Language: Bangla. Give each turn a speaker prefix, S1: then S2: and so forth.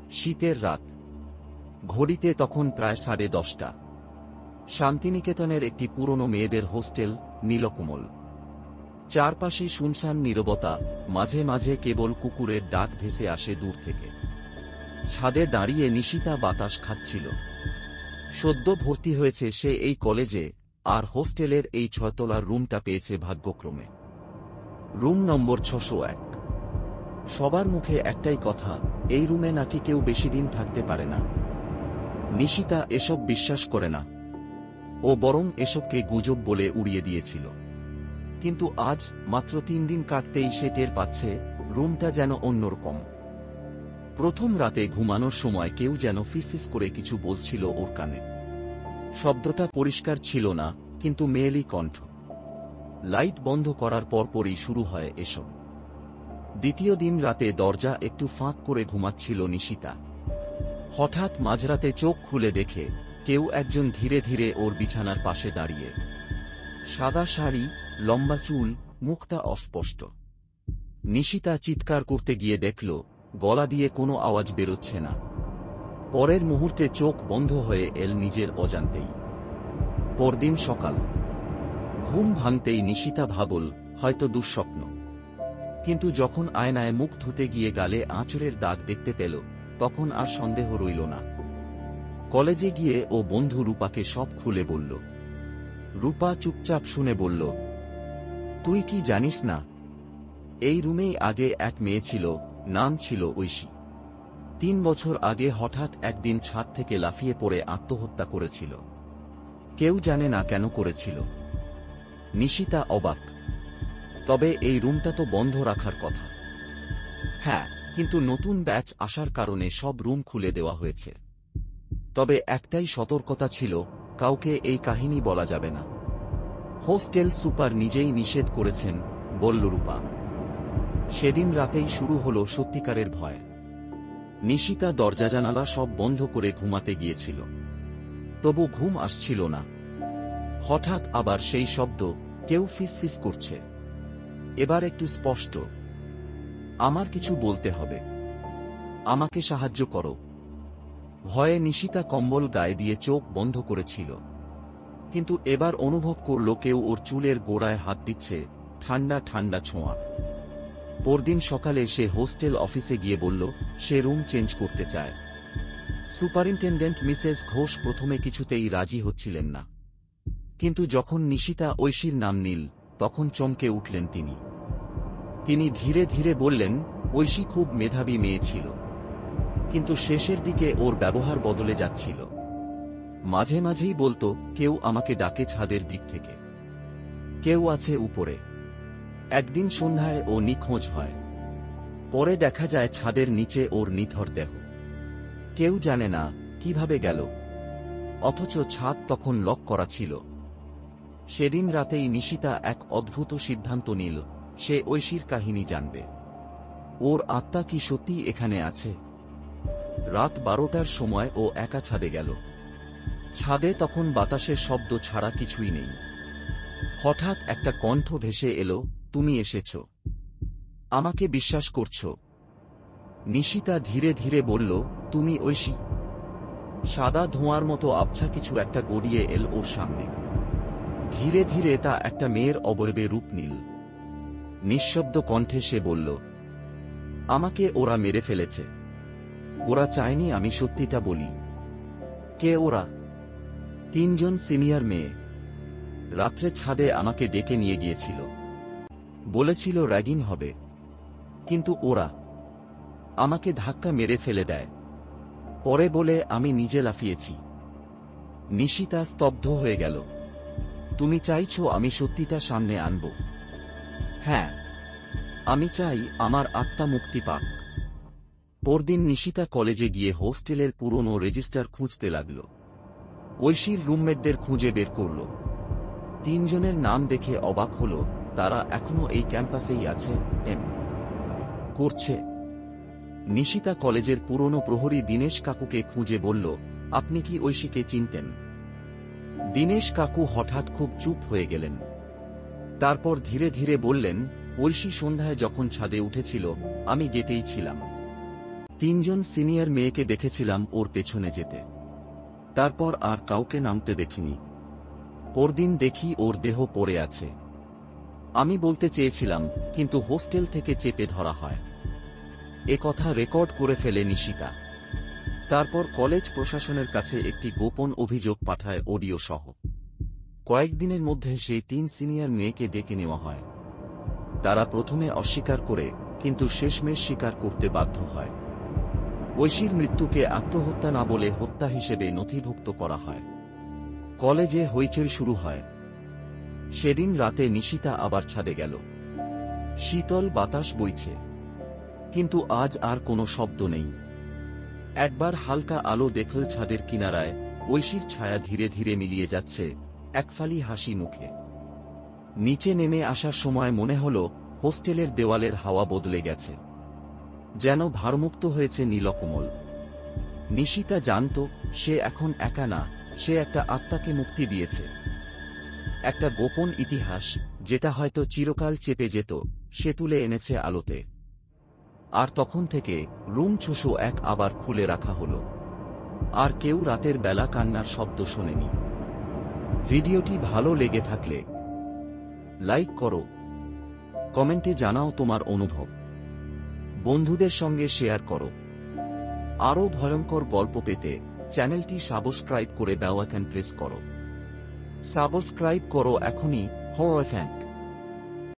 S1: শীতের রাত। ঘড়িতে তখন প্রায় 10:30। শান্তিনিকেতনের একটি পুরনো মেয়েদের হোস্টেল, নীলকমল। চারপাশে শুনশান নীরবতা, মাঝে মাঝে কেবল কুকুরের ডাক ভেসে আসে দূর থেকে। ছাদে দাঁড়িয়ে নিশিতা বাতাস খাচ্ছিল। সদ্য ভর্তি হয়েছে সে এই কলেজে, আর হোস্টেলের এই 6 তলার রুমটা পেয়েছে ভাগ্যক্রমে। Room number 601। সবার মুখে একটাই কথা, এই রুমে নাকি কেউ বেশিদিন থাকতে পারে না। নিশিতা এসব বিশ্বাস করে না। ও বরং এসবকে গুজব বলে উড়িয়ে দিয়েছিল। কিন্তু আজ মাত্র 3 দিন কাটতেই সে টের পাচ্ছে রুমটা যেন অন্যরকম। প্রথম রাতে ঘুমানোর সময় কেউ যেন ফিসফিস করে কিছু বলছিল ওর কানে। শব্দটা পরিষ্কার ছিল না, কিন্তু মেয়েলি কণ্ঠ। লাইট বন্ধ করার পরপরই শুরু হয় এসব। দ্বিতীয় দিন রাতে দরজা একটু ফাঁক করে ঘুমাচ্ছিল নিশিতা। হঠাৎ মাঝরাতে চোখ খুলে দেখে কেউ একজন ধীরে ধীরে ওর বিছানার পাশে দাঁড়িয়ে। সাদা শাড়ি, লম্বা চুল, মুখটা অস্পষ্ট। নিশিতা চিৎকার করতে গিয়ে দেখল গলা দিয়ে কোনো আওয়াজ বেরোচ্ছে না। পরের মুহূর্তে চোখ বন্ধ হয়ে এল নিজের অজান্তেই। পরদিন সকাল। ঘুম ভাঙতেই নিশিতা ভাবল হয়তো দুঃস্বপ্ন। কিন্তু যখন আয়নায় মুখ ধুতে গিয়ে গালে আঁচড়ের দাগ দেখতে পেল, তখন আর সন্দেহ রইল না। কলেজে গিয়ে ও বন্ধু রূপাকে সব খুলে বলল। রূপা চুপচাপ শুনে বলল, তুই কি জানিস না, এই রুমেই আগে এক মেয়ে ছিল, নাম ছিল ঐশী। 3 বছর আগে হঠাৎ একদিন ছাদ থেকে লাফিয়ে পড়ে আত্মহত্যা করেছিল। কেউ জানে না কেন করেছিল। নিশিতা অবাক। তবে এই রুমটা তো বন্ধ রাখার কথা। হ্যাঁ, কিন্তু নতুন ব্যাচ আসার কারণে সব রুম খুলে দেওয়া হয়েছে। তবে একটাই সতর্কতা ছিল, কাউকে এই কাহিনী বলা যাবে না। হোস্টেল সুপার নিজেই নিষেধ করেছেন, বলল রূপা। সেদিন রাতেই শুরু হলো সত্যিকারের ভয়। নিশিতা দরজা জানালা সব বন্ধ করে ঘুমাতে গিয়েছিল। তবু ঘুম আসছিল না। হঠাৎ আবার সেই শব্দ, কেউ ফিসফিস করছে। এবার একটু স্পষ্ট। আমার কিছু বলতে হবে, আমাকে সাহায্য করো। ভয়ে নিশিতা কম্বল গায়ে দিয়ে চোখ বন্ধ করেছিল। কিন্তু এবার অনুভব করল কেউ ওর চুলের গোড়ায় হাত দিচ্ছে, ঠান্ডা ঠান্ডা ছোঁয়া। পরদিন সকালে সে হোস্টেল অফিসে গিয়ে বলল সে রুম চেঞ্জ করতে চায়। সুপারিনটেন্ডেন্ট মিসেস ঘোষ প্রথমে কিছুতেই রাজি হচ্ছিলেন না। কিন্তু যখন নিশিতা ঐশীর নাম নিল, তখন চমকে উঠলেন তিনি। তিনি ধীরে ধীরে বললেন, ঐশী খুব মেধাবী মেয়ে ছিল, কিন্তু শেষের দিকে ওর ব্যবহার বদলে যাচ্ছিল। মাঝে মাঝেই বলতো, কেউ আমাকে ডাকে ছাদের দিক থেকে, কেউ আছে উপরে। একদিন সন্ধ্যায় ও নিখোঁজ হয়। পরে দেখা যায় ছাদের নিচে ওর নিথর দেহ। কেউ জানে না কিভাবে গেল, অথচ ছাদ তখন লক করা ছিল। সেদিন রাতেই নিশিতা এক অদ্ভুত সিদ্ধান্ত নিল, সে ঐশীর কাহিনী জানবে। ওর আত্মা কি সত্যি এখানে আছে? রাত 12টার সময় ও একা ছাদে গেল। ছাদে তখন বাতাসের শব্দ ছাড়া কিছুই নেই। হঠাৎ একটা কণ্ঠ ভেসে এলো, তুমি এসেছ, আমাকে বিশ্বাস করছ? নিশিতা ধীরে ধীরে বলল, তুমি ঐশী। সাদা ধোঁয়ার মতো আবছা কিছু একটা গড়িয়ে এল ওর সামনে। ধীরে ধীরে তা একটা মেয়ের অবয়বে রূপ নিল। নিঃশব্দ কণ্ঠে সে বলল, আমাকে ওরা মেরে ফেলেছে। ওরা চায়নি আমি সত্যিটা বলি। কে ওরা? 3 জন সিনিয়র মেয়ে। রাত্রে ছাদে আমাকে ডেকে নিয়ে গিয়েছিল। বলেছিল র্যাগিং হবে। কিন্তু ওরা আমাকে ধাক্কা মেরে ফেলে দেয়। পরে বলে আমি নিজে লাফিয়েছি। নিশিতা স্তব্ধ হয়ে গেল। তুমি চাইছো আমি সত্যিটা সামনে আনব? হ্যাঁ, আমি চাই আমার আত্মা মুক্তি পাক। পরদিন নিশিতা কলেজে গিয়ে হোস্টেলের পুরনো রেজিস্টার খুঁজতে লাগল। ঐশীর রুমমেটদের খুঁজে বের করল। 3 জনের নাম দেখে অবাক হল, তারা এখনো এই ক্যাম্পাসেই আছে, এম করছে। নিশিতা কলেজের পুরনো প্রহরী দীনেশ কাকুকে খুঁজে বলল, আপনি কি ঐশীকে চিনতেন? দীনেশ কাকু হঠাৎ খুব চুপ হয়ে গেলেন। তারপর ধীরে ধীরে বললেন, ঐশী সন্ধ্যায় যখন ছাদে উঠেছিল, আমি গেটেই ছিলাম। তিনজন সিনিয়র মেয়েকে দেখেছিলাম ওর পেছনে যেতে। তারপর আর কাউকে নামতে দেখিনি। পরদিন দেখি ওর দেহ পড়ে আছে। আমি বলতে চেয়েছিলাম, কিন্তু হোস্টেল থেকে চেপে ধরা হয়। এ কথা রেকর্ড করে ফেলে নিশিতা। তারপর কলেজ প্রশাসনের কাছে একটি গোপন অভিযোগ পাঠায় অডিও সহ। কয়েকদিনের মধ্যে সেই 3 সিনিয়র মেয়েকে ডেকে নেওয়া হয়। তারা প্রথমে অস্বীকার করে, কিন্তু শেষমেশ স্বীকার করতে বাধ্য হয়। ঐশীর মৃত্যুকে আত্মহত্যা না বলে হত্যা হিসেবে নথিভুক্ত করা হয়। কলেজে হইচই শুরু হয়। সেদিন রাতে নিশিতা আবার ছাদে গেল। শীতল বাতাস বইছে, কিন্তু আজ আর কোনো শব্দ নেই। একবার হালকা আলো দেখল ছাদের কিনারায়, ঐশীর ছায়া ধীরে ধীরে মিলিয়ে যাচ্ছে, একফালি হাসি মুখে। নিচে নেমে আসার সময় মনে হল হোস্টেলের দেওয়ালের হাওয়া বদলে গেছে, যেন ভারমুক্ত হয়েছে নীলকমল। নিশিতা জানত সে এখন একা না, সে একটা আত্মাকে মুক্তি দিয়েছে। একটা গোপন ইতিহাস, যেটা হয়তো চিরকাল চেপে যেত, সে তুলে এনেছে আলোতে। আর তখন থেকে রুম 601 আবার খুলে রাখা হল। আর কেউ রাতের বেলা কান্নার শব্দ শোনেনি। ভিডিওটি ভালো লেগে থাকলে লাইক করো, কমেন্টে জানাও তোমার অনুভব, বন্ধুদের সঙ্গে শেয়ার করো। আরও ভয়ঙ্কর গল্প পেতে চ্যানেলটি সাবস্ক্রাইব করে বেল আইকন প্রেস করো। সাবস্ক্রাইব করো এখনই, হরর ফ্যান।